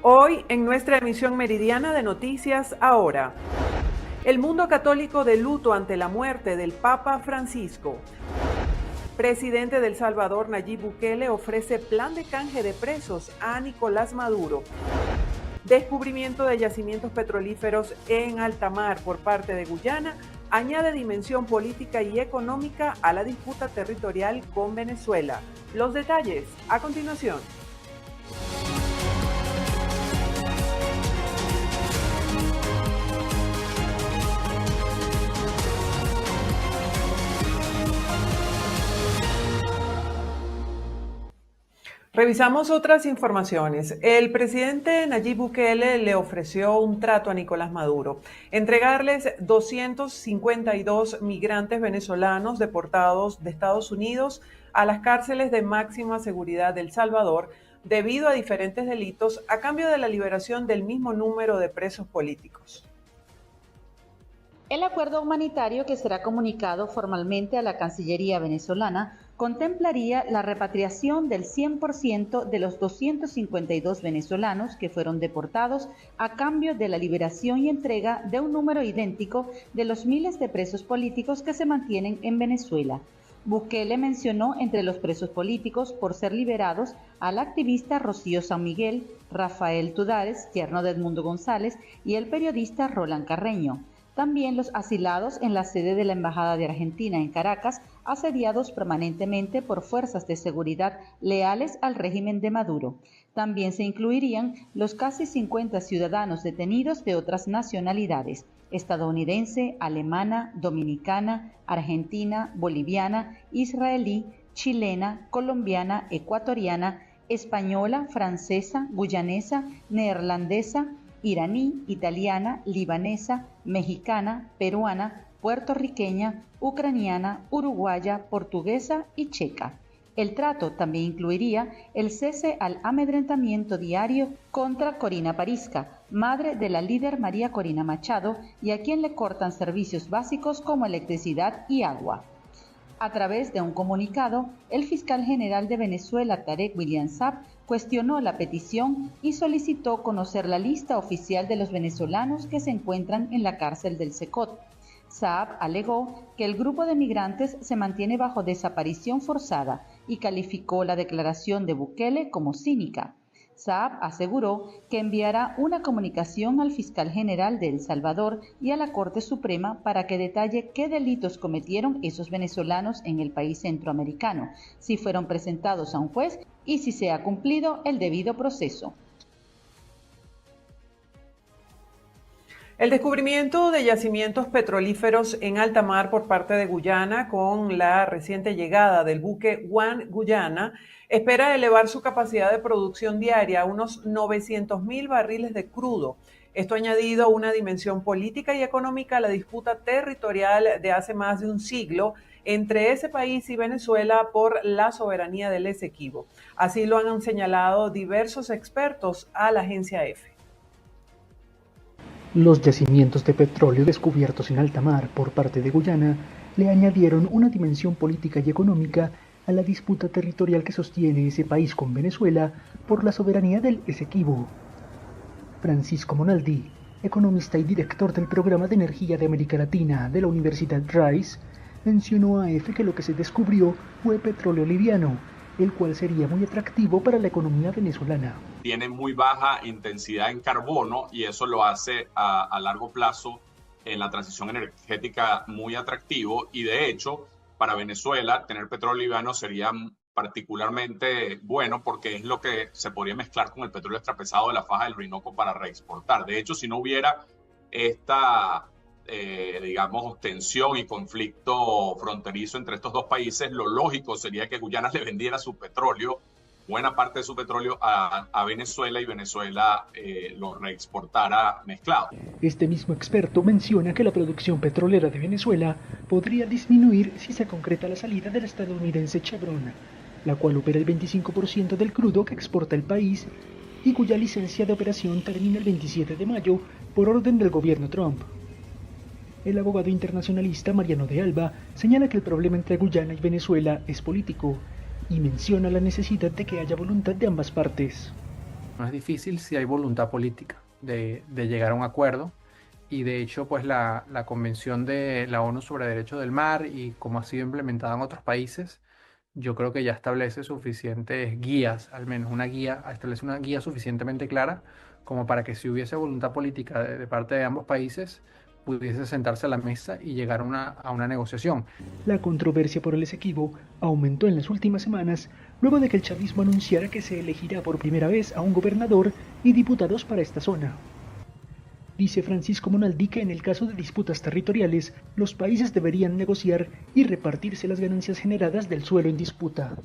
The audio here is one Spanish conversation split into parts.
Hoy en nuestra emisión meridiana de Noticias Ahora. El mundo católico de luto ante la muerte del Papa Francisco. Presidente de El Salvador, Nayib Bukele, ofrece plan de canje de presos a Nicolás Maduro. Descubrimiento de yacimientos petrolíferos en alta mar por parte de Guyana añade dimensión política y económica a la disputa territorial con Venezuela. Los detalles a continuación. Revisamos otras informaciones. El presidente Nayib Bukele le ofreció un trato a Nicolás Maduro, entregarles 252 migrantes venezolanos deportados de Estados Unidos a las cárceles de máxima seguridad de El Salvador debido a diferentes delitos a cambio de la liberación del mismo número de presos políticos. El acuerdo humanitario, que será comunicado formalmente a la Cancillería venezolana, contemplaría la repatriación del 100% de los 252 venezolanos que fueron deportados a cambio de la liberación y entrega de un número idéntico de los miles de presos políticos que se mantienen en Venezuela. Bukele mencionó entre los presos políticos por ser liberados al activista Rocío San Miguel, Rafael Tudares, yerno de Edmundo González, y el periodista Roland Carreño. También los asilados en la sede de la Embajada de Argentina en Caracas, asediados permanentemente por fuerzas de seguridad leales al régimen de Maduro. También se incluirían los casi 50 ciudadanos detenidos de otras nacionalidades: estadounidense, alemana, dominicana, argentina, boliviana, israelí, chilena, colombiana, ecuatoriana, española, francesa, guyanesa, neerlandesa, iraní, italiana, libanesa, mexicana, peruana, puertorriqueña, ucraniana, uruguaya, portuguesa y checa. El trato también incluiría el cese al amedrentamiento diario contra Corina Parisca, madre de la líder María Corina Machado, y a quien le cortan servicios básicos como electricidad y agua. A través de un comunicado, el fiscal general de Venezuela, Tarek William Saab, cuestionó la petición y solicitó conocer la lista oficial de los venezolanos que se encuentran en la cárcel del Secot. Saab alegó que el grupo de migrantes se mantiene bajo desaparición forzada y calificó la declaración de Bukele como cínica. Saab aseguró que enviará una comunicación al fiscal general de El Salvador y a la Corte Suprema para que detalle qué delitos cometieron esos venezolanos en el país centroamericano, si fueron presentados a un juez y si se ha cumplido el debido proceso. El descubrimiento de yacimientos petrolíferos en alta mar por parte de Guyana, con la reciente llegada del buque One Guyana, espera elevar su capacidad de producción diaria a unos 900.000 barriles de crudo. Esto añadido a una dimensión política y económica a la disputa territorial de hace más de un siglo entre ese país y Venezuela por la soberanía del Esequibo. Así lo han señalado diversos expertos a la agencia EFE. Los yacimientos de petróleo descubiertos en alta mar por parte de Guyana le añadieron una dimensión política y económica a la disputa territorial que sostiene ese país con Venezuela por la soberanía del Esequibo. Francisco Monaldi, economista y director del Programa de Energía de América Latina de la Universidad Rice, mencionó a EFE que lo que se descubrió fue petróleo liviano, el cual sería muy atractivo para la economía venezolana. Tiene muy baja intensidad en carbono y eso lo hace a largo plazo en la transición energética muy atractivo, y de hecho para Venezuela tener petróleo liviano sería particularmente bueno porque es lo que se podría mezclar con el petróleo extrapesado de la faja del Orinoco para reexportar. De hecho, si no hubiera esta digamos, tensión y conflicto fronterizo entre estos dos países, lo lógico sería que Guyana le vendiera su petróleo, buena parte de su petróleo, a Venezuela, y Venezuela lo reexportara mezclado. Este mismo experto menciona que la producción petrolera de Venezuela podría disminuir si se concreta la salida del estadounidense Chevron, la cual opera el 25% del crudo que exporta el país y cuya licencia de operación termina el 27 de mayo por orden del gobierno Trump. El abogado internacionalista Mariano de Alba señala que el problema entre Guyana y Venezuela es político y menciona la necesidad de que haya voluntad de ambas partes. No es difícil si hay voluntad política de llegar a un acuerdo. Y de hecho, pues la Convención de la ONU sobre Derechos del Mar y como ha sido implementada en otros países, yo creo que ya establece suficientes guías, al menos establece una guía suficientemente clara como para que si hubiese voluntad política de parte de ambos países, pudiese sentarse a la mesa y llegar a una negociación. La controversia por el Esequibo aumentó en las últimas semanas luego de que el chavismo anunciara que se elegirá por primera vez a un gobernador y diputados para esta zona. Dice Francisco Monaldí que en el caso de disputas territoriales, los países deberían negociar y repartirse las ganancias generadas del suelo en disputa.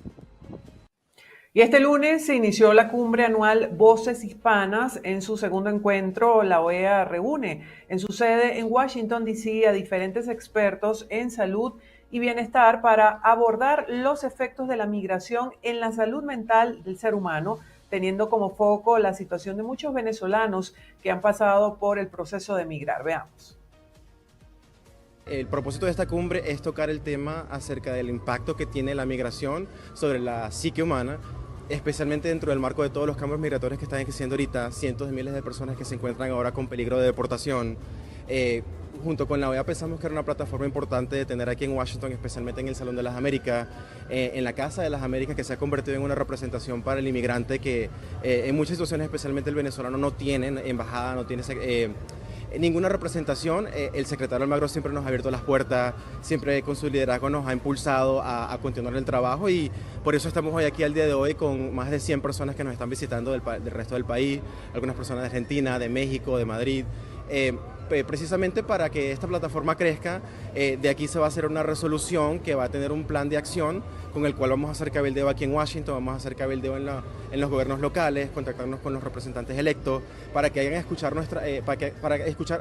Y este lunes se inició la cumbre anual Voces Hispanas. En su segundo encuentro, la OEA reúne en su sede en Washington, D.C. a diferentes expertos en salud y bienestar para abordar los efectos de la migración en la salud mental del ser humano, teniendo como foco la situación de muchos venezolanos que han pasado por el proceso de migrar. Veamos. El propósito de esta cumbre es tocar el tema acerca del impacto que tiene la migración sobre la psique humana, especialmente dentro del marco de todos los cambios migratorios que están existiendo ahorita, cientos de miles de personas que se encuentran ahora con peligro de deportación. Junto con la OEA pensamos que era una plataforma importante de tener aquí en Washington, especialmente en el Salón de las Américas, en la Casa de las Américas, que se ha convertido en una representación para el inmigrante que en muchas situaciones, especialmente el venezolano, no tiene embajada, no tiene ninguna representación. El secretario Almagro siempre nos ha abierto las puertas, siempre con su liderazgo nos ha impulsado a continuar el trabajo y por eso estamos hoy aquí al día de hoy con más de 100 personas que nos están visitando del resto del país, algunas personas de Argentina, de México, de Madrid. Precisamente para que esta plataforma crezca, de aquí se va a hacer una resolución que va a tener un plan de acción con el cual vamos a hacer cabildeo aquí en Washington, vamos a hacer cabildeo en los gobiernos locales, contactarnos con los representantes electos para que hagan escuchar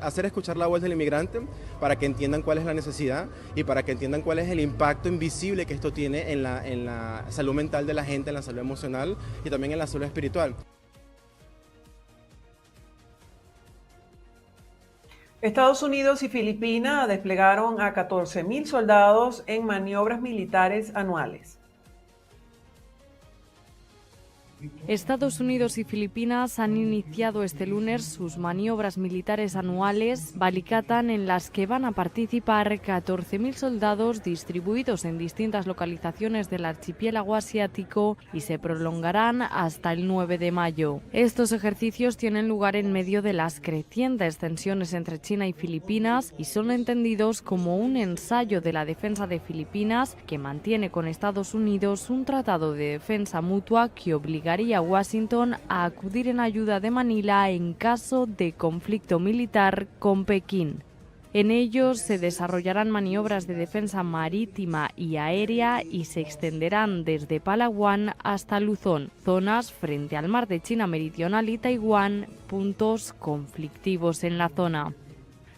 hacer escuchar la voz del inmigrante, para que entiendan cuál es la necesidad y para que entiendan cuál es el impacto invisible que esto tiene en la salud mental de la gente, en la salud emocional y también en la salud espiritual. Estados Unidos y Filipinas desplegaron a 14.000 soldados en maniobras militares anuales. Estados Unidos y Filipinas han iniciado este lunes sus maniobras militares anuales Balikatan, en las que van a participar 14.000 soldados distribuidos en distintas localizaciones del archipiélago asiático y se prolongarán hasta el 9 de mayo. Estos ejercicios tienen lugar en medio de las crecientes tensiones entre China y Filipinas y son entendidos como un ensayo de la defensa de Filipinas, que mantiene con Estados Unidos un tratado de defensa mutua que obligaría a Washington a acudir en ayuda de Manila en caso de conflicto militar con Pekín. En ellos se desarrollarán maniobras de defensa marítima y aérea y se extenderán desde Palawan hasta Luzón, zonas frente al mar de China Meridional y Taiwán, puntos conflictivos en la zona.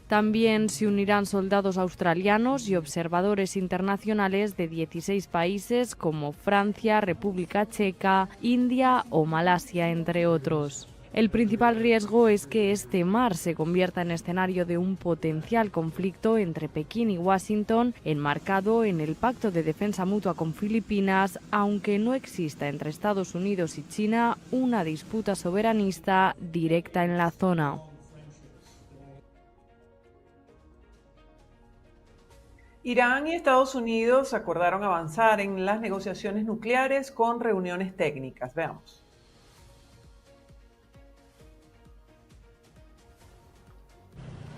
También se unirán soldados australianos y observadores internacionales de 16 países como Francia, República Checa, India o Malasia, entre otros. El principal riesgo es que este mar se convierta en escenario de un potencial conflicto entre Pekín y Washington, enmarcado en el Pacto de Defensa Mutua con Filipinas, aunque no exista entre Estados Unidos y China una disputa soberanista directa en la zona. Irán y Estados Unidos acordaron avanzar en las negociaciones nucleares con reuniones técnicas. Veamos.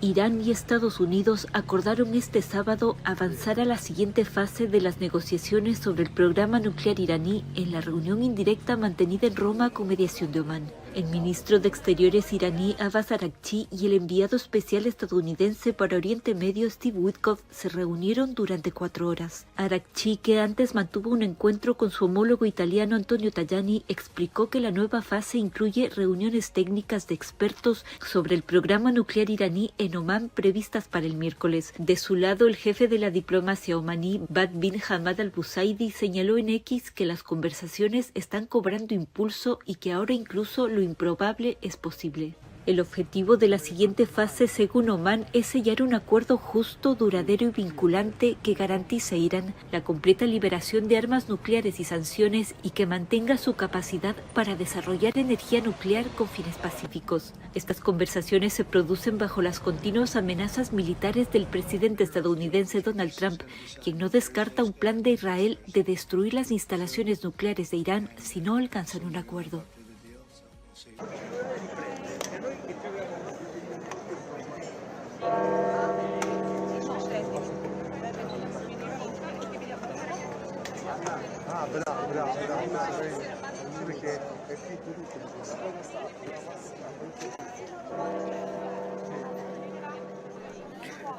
Irán y Estados Unidos acordaron este sábado avanzar a la siguiente fase de las negociaciones sobre el programa nuclear iraní en la reunión indirecta mantenida en Roma con mediación de Omán. El ministro de Exteriores iraní Abbas Araghchi y el enviado especial estadounidense para Oriente Medio Steve Witkoff se reunieron durante 4 horas. Araghchi, que antes mantuvo un encuentro con su homólogo italiano Antonio Tajani, explicó que la nueva fase incluye reuniones técnicas de expertos sobre el programa nuclear iraní en Omán previstas para el miércoles. De su lado, el jefe de la diplomacia omaní, Badr bin Hamad al-Busaidi, señaló en X que las conversaciones están cobrando impulso y que ahora incluso lo improbable es posible. El objetivo de la siguiente fase, según Omán, es sellar un acuerdo justo, duradero y vinculante que garantice a Irán la completa liberación de armas nucleares y sanciones y que mantenga su capacidad para desarrollar energía nuclear con fines pacíficos. Estas conversaciones se producen bajo las continuas amenazas militares del presidente estadounidense Donald Trump, quien no descarta un plan de Israel de destruir las instalaciones nucleares de Irán si no alcanzan un acuerdo.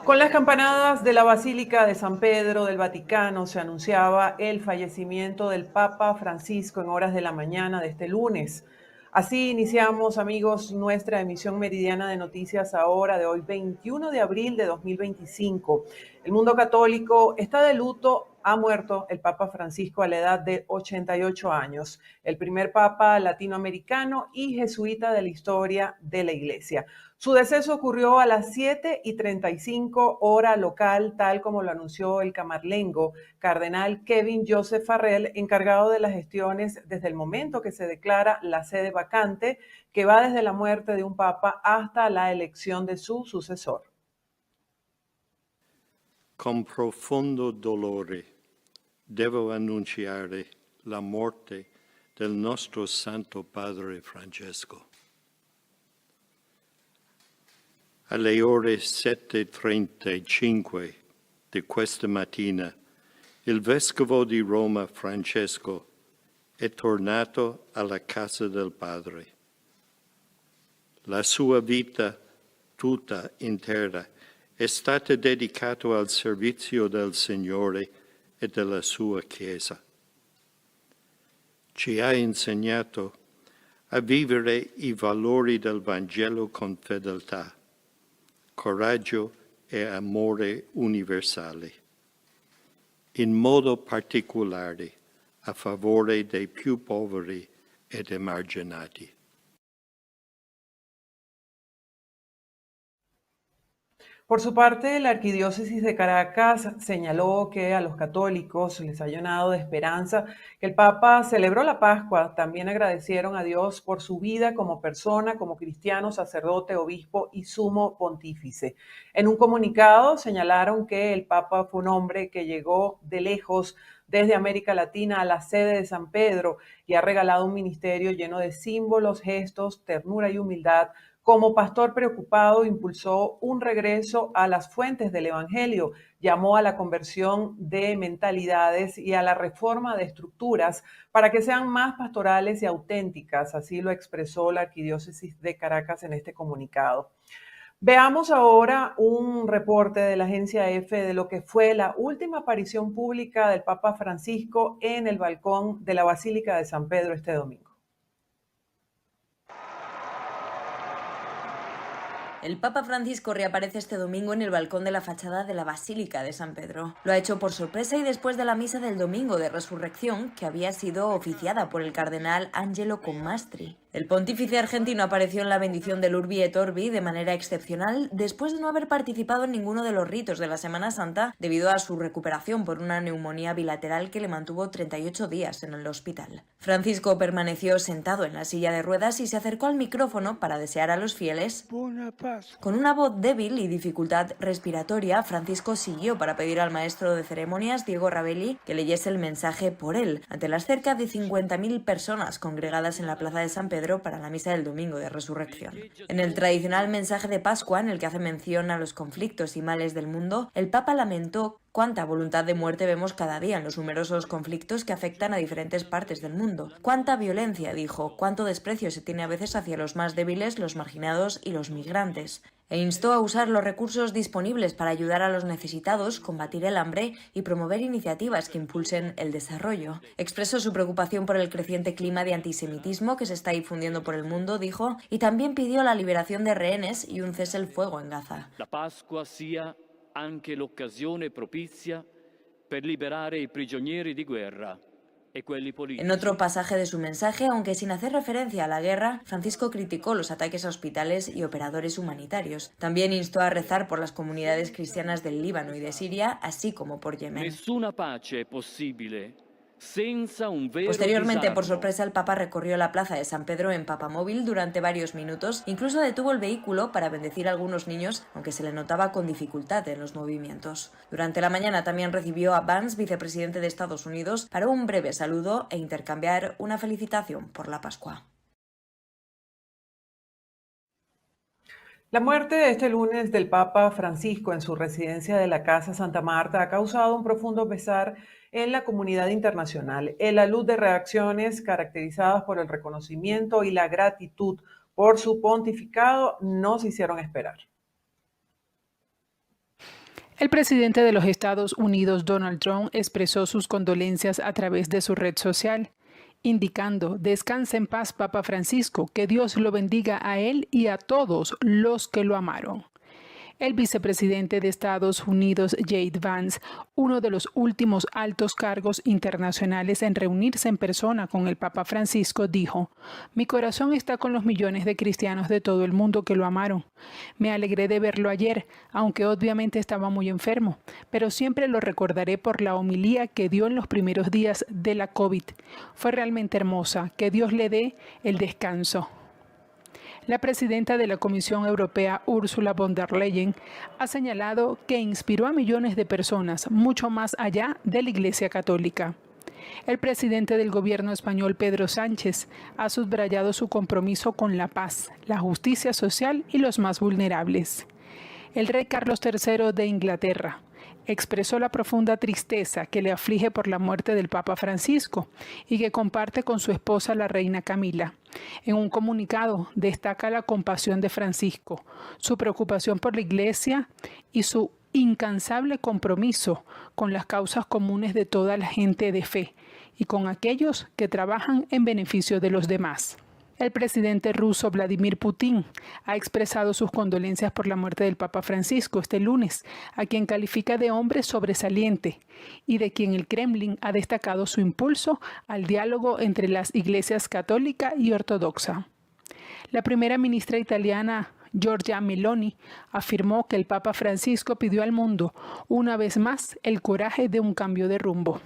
Con las campanadas de la Basílica de San Pedro del Vaticano se anunciaba el fallecimiento del Papa Francisco en horas de la mañana de este lunes. Así iniciamos, amigos, nuestra emisión meridiana de noticias ahora de hoy, 21 de abril de 2025. El mundo católico está de luto. Ha muerto el Papa Francisco a la edad de 88 años, el primer papa latinoamericano y jesuita de la historia de la Iglesia. Su deceso ocurrió a las 7:35 hora local, tal como lo anunció el camarlengo cardenal Kevin Joseph Farrell, encargado de las gestiones desde el momento que se declara la sede vacante, que va desde la muerte de un papa hasta la elección de su sucesor. Con profondo dolore devo annunciare la morte del nostro Santo Padre Francesco. Alle ore 7:35 di questa mattina, il Vescovo di Roma Francesco è tornato alla casa del Padre. La sua vita tutta intera è stata dedicata al servizio del Signore e della sua Chiesa. Ci ha insegnato a vivere i valori del Vangelo con fedeltà, coraggio e amore universale, in modo particolare a favore dei più poveri ed emarginati. Por su parte, la Arquidiócesis de Caracas señaló que a los católicos les ha llenado de esperanza que el Papa celebró la Pascua. También agradecieron a Dios por su vida como persona, como cristiano, sacerdote, obispo y sumo pontífice. En un comunicado señalaron que el Papa fue un hombre que llegó de lejos desde América Latina a la sede de San Pedro y ha regalado un ministerio lleno de símbolos, gestos, ternura y humildad. Como pastor preocupado, impulsó un regreso a las fuentes del Evangelio, llamó a la conversión de mentalidades y a la reforma de estructuras para que sean más pastorales y auténticas. Así lo expresó la Arquidiócesis de Caracas en este comunicado. Veamos ahora un reporte de la agencia EFE de lo que fue la última aparición pública del Papa Francisco en el balcón de la Basílica de San Pedro este domingo. El Papa Francisco reaparece este domingo en el balcón de la fachada de la Basílica de San Pedro. Lo ha hecho por sorpresa y después de la misa del domingo de Resurrección, que había sido oficiada por el cardenal Angelo Comastri. El pontífice argentino apareció en la bendición del Urbi et Orbi de manera excepcional después de no haber participado en ninguno de los ritos de la Semana Santa debido a su recuperación por una neumonía bilateral que le mantuvo 38 días en el hospital. Francisco permaneció sentado en la silla de ruedas y se acercó al micrófono para desear a los fieles. Con una voz débil y dificultad respiratoria, Francisco siguió para pedir al maestro de ceremonias, Diego Ravelli, que leyese el mensaje por él, ante las cerca de 50.000 personas congregadas en la plaza de San Pedro para la misa del domingo de Resurrección. En el tradicional mensaje de Pascua, en el que hace mención a los conflictos y males del mundo, el Papa lamentó cuánta voluntad de muerte vemos cada día en los numerosos conflictos que afectan a diferentes partes del mundo. Cuánta violencia, dijo, cuánto desprecio se tiene a veces hacia los más débiles, los marginados y los migrantes. E instó a usar los recursos disponibles para ayudar a los necesitados, combatir el hambre y promover iniciativas que impulsen el desarrollo. Expresó su preocupación por el creciente clima de antisemitismo que se está difundiendo por el mundo, dijo, y también pidió la liberación de rehenes y un cese el fuego en Gaza. La Pasqua sia anche l'occasione propizia per liberare i prigionieri di guerra En otro pasaje de su mensaje, aunque sin hacer referencia a la guerra, Francisco criticó los ataques a hospitales y operadores humanitarios. También instó a rezar por las comunidades cristianas del Líbano y de Siria, así como por Yemen. Posteriormente, por sorpresa, el Papa recorrió la plaza de San Pedro en papamóvil durante varios minutos, incluso detuvo el vehículo para bendecir a algunos niños, aunque se le notaba con dificultad en los movimientos. Durante la mañana también recibió a Vance, vicepresidente de Estados Unidos, para un breve saludo e intercambiar una felicitación por la Pascua. La muerte este lunes del Papa Francisco en su residencia de la Casa Santa Marta ha causado un profundo pesar en la comunidad internacional. En la luz de reacciones caracterizadas por el reconocimiento y la gratitud por su pontificado no se hicieron esperar. El presidente de los Estados Unidos, Donald Trump, expresó sus condolencias a través de su red social, indicando: «Descansa en paz, Papa Francisco, que Dios lo bendiga a él y a todos los que lo amaron». El vicepresidente de Estados Unidos, J.D. Vance, uno de los últimos altos cargos internacionales en reunirse en persona con el Papa Francisco, dijo: «Mi corazón está con los millones de cristianos de todo el mundo que lo amaron. Me alegré de verlo ayer, aunque obviamente estaba muy enfermo, pero siempre lo recordaré por la homilía que dio en los primeros días de la COVID. Fue realmente hermosa. Que Dios le dé el descanso». La presidenta de la Comisión Europea, Ursula von der Leyen, ha señalado que inspiró a millones de personas, mucho más allá de la Iglesia Católica. El presidente del gobierno español, Pedro Sánchez, ha subrayado su compromiso con la paz, la justicia social y los más vulnerables. El rey Carlos III de Inglaterra expresó la profunda tristeza que le aflige por la muerte del Papa Francisco y que comparte con su esposa, la reina Camila. En un comunicado destaca la compasión de Francisco, su preocupación por la Iglesia y su incansable compromiso con las causas comunes de toda la gente de fe y con aquellos que trabajan en beneficio de los demás. El presidente ruso Vladimir Putin ha expresado sus condolencias por la muerte del Papa Francisco este lunes, a quien califica de hombre sobresaliente y de quien el Kremlin ha destacado su impulso al diálogo entre las iglesias católica y ortodoxa. La primera ministra italiana, Giorgia Meloni, afirmó que el Papa Francisco pidió al mundo una vez más el coraje de un cambio de rumbo.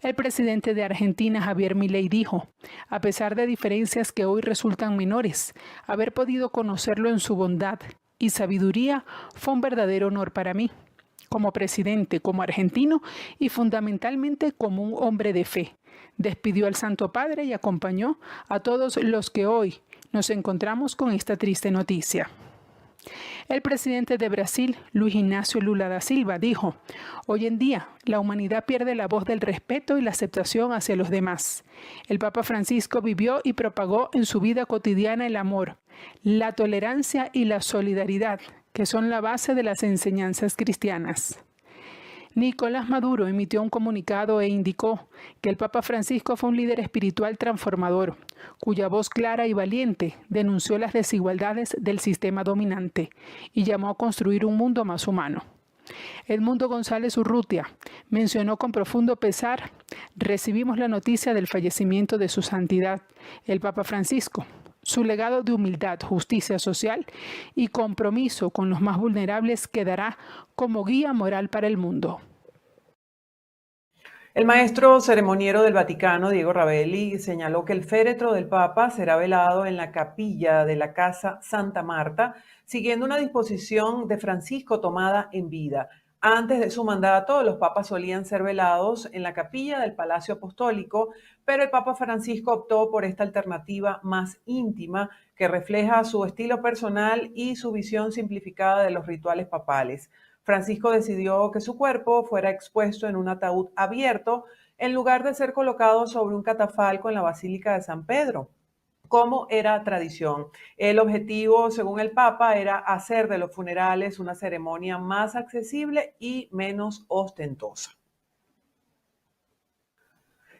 El presidente de Argentina, Javier Milei, dijo: «A pesar de diferencias que hoy resultan menores, haber podido conocerlo en su bondad y sabiduría fue un verdadero honor para mí, como presidente, como argentino y fundamentalmente como un hombre de fe». Despidió al Santo Padre y acompañó a todos los que hoy nos encontramos con esta triste noticia. El presidente de Brasil, Luiz Inácio Lula da Silva, dijo: «Hoy en día, la humanidad pierde la voz del respeto y la aceptación hacia los demás. El Papa Francisco vivió y propagó en su vida cotidiana el amor, la tolerancia y la solidaridad, que son la base de las enseñanzas cristianas». Nicolás Maduro emitió un comunicado e indicó que el Papa Francisco fue un líder espiritual transformador, cuya voz clara y valiente denunció las desigualdades del sistema dominante y llamó a construir un mundo más humano. Edmundo González Urrutia mencionó con profundo pesar: «Recibimos la noticia del fallecimiento de su santidad, el Papa Francisco. Su legado de humildad, justicia social y compromiso con los más vulnerables quedará como guía moral para el mundo». El maestro ceremoniero del Vaticano, Diego Ravelli, señaló que el féretro del Papa será velado en la capilla de la Casa Santa Marta, siguiendo una disposición de Francisco tomada en vida. Antes de su mandato, los papas solían ser velados en la capilla del Palacio Apostólico, pero el Papa Francisco optó por esta alternativa más íntima que refleja su estilo personal y su visión simplificada de los rituales papales. Francisco decidió que su cuerpo fuera expuesto en un ataúd abierto en lugar de ser colocado sobre un catafalco en la Basílica de San Pedro, como era tradición. El objetivo, según el Papa, era hacer de los funerales una ceremonia más accesible y menos ostentosa.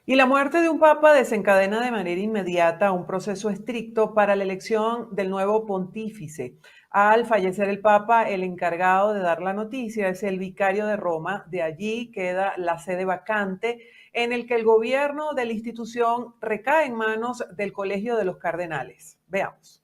Y la muerte de un papa desencadena de manera inmediata un proceso estricto para la elección del nuevo pontífice. Al fallecer el papa, el encargado de dar la noticia es el vicario de Roma. De allí queda la sede vacante en el que el gobierno de la institución recae en manos del Colegio de los Cardenales. Veamos.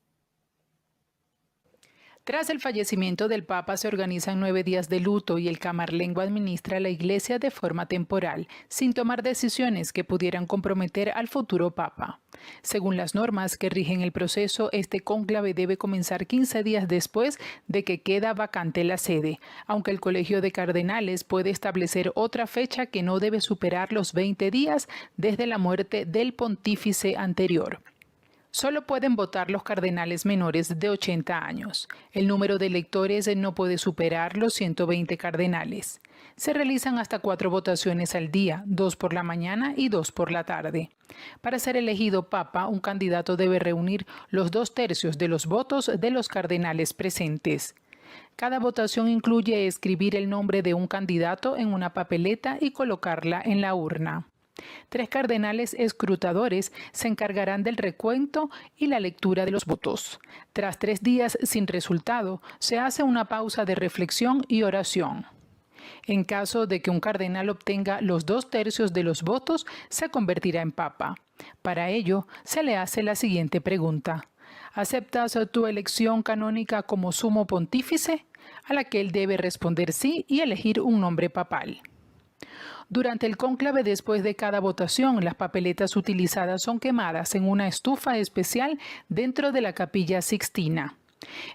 Tras el fallecimiento del Papa se organizan 9 días de luto y el Camarlengo administra la Iglesia de forma temporal, sin tomar decisiones que pudieran comprometer al futuro Papa. Según las normas que rigen el proceso, este cónclave debe comenzar 15 días después de que queda vacante la sede, aunque el Colegio de Cardenales puede establecer otra fecha que no debe superar los 20 días desde la muerte del pontífice anterior. Solo pueden votar los cardenales menores de 80 años. El número de electores no puede superar los 120 cardenales. Se realizan hasta 4 votaciones al día, 2 por la mañana y 2 por la tarde. Para ser elegido papa, un candidato debe reunir los 2/3 de los votos de los cardenales presentes. Cada votación incluye escribir el nombre de un candidato en una papeleta y colocarla en la urna. 3 cardenales escrutadores se encargarán del recuento y la lectura de los votos. Tras 3 días sin resultado, se hace una pausa de reflexión y oración. En caso de que un cardenal obtenga los 2/3 de los votos, se convertirá en papa. Para ello, se le hace la siguiente pregunta: ¿aceptas tu elección canónica como sumo pontífice? A la que él debe responder sí y elegir un nombre papal. Durante el cónclave, después de cada votación, las papeletas utilizadas son quemadas en una estufa especial dentro de la Capilla Sixtina.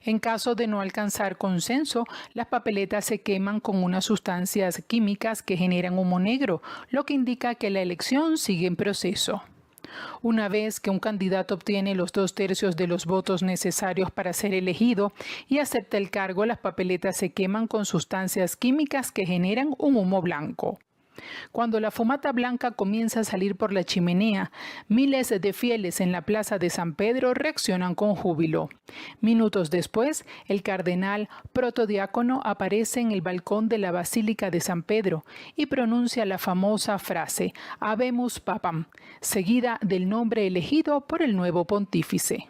En caso de no alcanzar consenso, las papeletas se queman con unas sustancias químicas que generan humo negro, lo que indica que la elección sigue en proceso. Una vez que un candidato obtiene los 2/3 de los votos necesarios para ser elegido y acepta el cargo, las papeletas se queman con sustancias químicas que generan un humo blanco. Cuando la fumata blanca comienza a salir por la chimenea, miles de fieles en la plaza de San Pedro reaccionan con júbilo. Minutos después, el cardenal protodiácono aparece en el balcón de la Basílica de San Pedro y pronuncia la famosa frase Habemus Papam, seguida del nombre elegido por el nuevo pontífice.